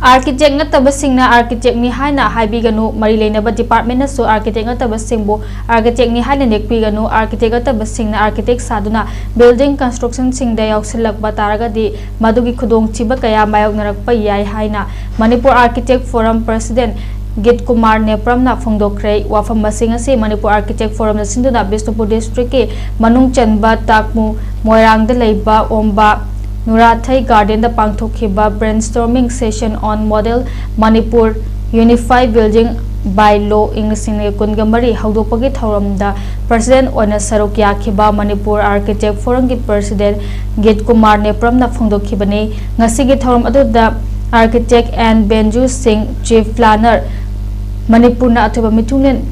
Architect natabasingna architect ni haina haibiganu mari leinaba department na so architect natabasingbo architect ni haina nekpiganu architect natabasingna architect saduna building construction singda yausilakba taragadi madugi khudong chiba kaya mayoknarakpa yai haina Manipur Architect Forum President Git Kumar Nepramna houdokkhre wafam masing ase Manipur Architect Forum na sinduna Bisnupur district ke manung chanba takmu moirang da leiba omba Nurathai Garden da pangthokhiba brainstorming session on model Manipur Unified Building by Law English kungamari houdokpagi thoramda President oina saruk yakhiba Manipur Architect Forum ki President Git Kumar Nepramna houdokkhibani ngasi gi thoram aduda Architect and Benju Singh Chief Planner Manipur na athuba mitunglen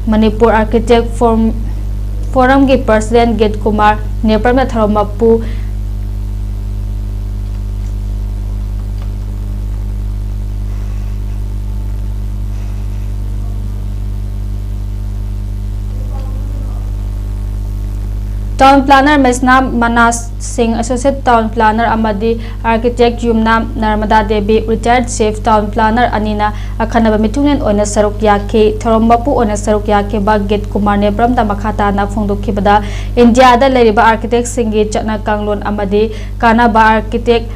Manipur Architect Forum ki President Git Kumar Nepramna thorampu Town Planner Mesna Manas Singh Associate Town Planner Amadi Architect Yumna Narmada Devi Retired Chief Town Planner Anina Akhanaba mitunglen oina saruk yakhe thorombapu oina saruk yakhe ba Git Kumar Nepram da makhata na phongdokhibada India da leriba architect singi chana kanglon amadi kana ba architect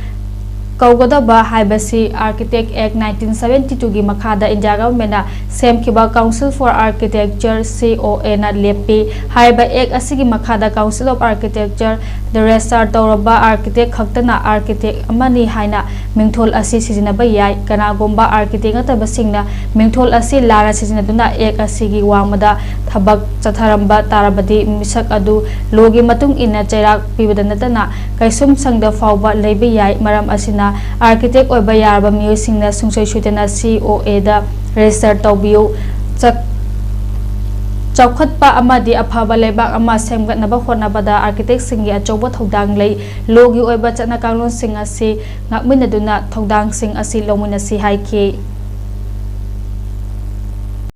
Kaugoda Haibasi Architect Act 1972 gi makhada India government semkhiba Council for Architecture COA na lepi haiba Act asigi makhada Council of Architecture the register tawraba architect khaktana architect amani haina mingthol asi sijinaba yai kana gomba architect ngata singna mingthol asi lara sijinaduna Act asigi wangmada thabak chatharamba tarabadi misak adu logi matung ina chairak pibadanatana kaisum sangda fawba leibe yai maram asina Architect or Bayarba Musing the Sungsai Shutana COA da register Tobio Chokhatpa Amadi Apaba Lebak Ama Semgat Nabahona Bada Architect Singi a Chobot Hodang Lay Logi or Bachana Kalon Sing a si Nakminaduna Togdang Sing a si Lomina si Haiki.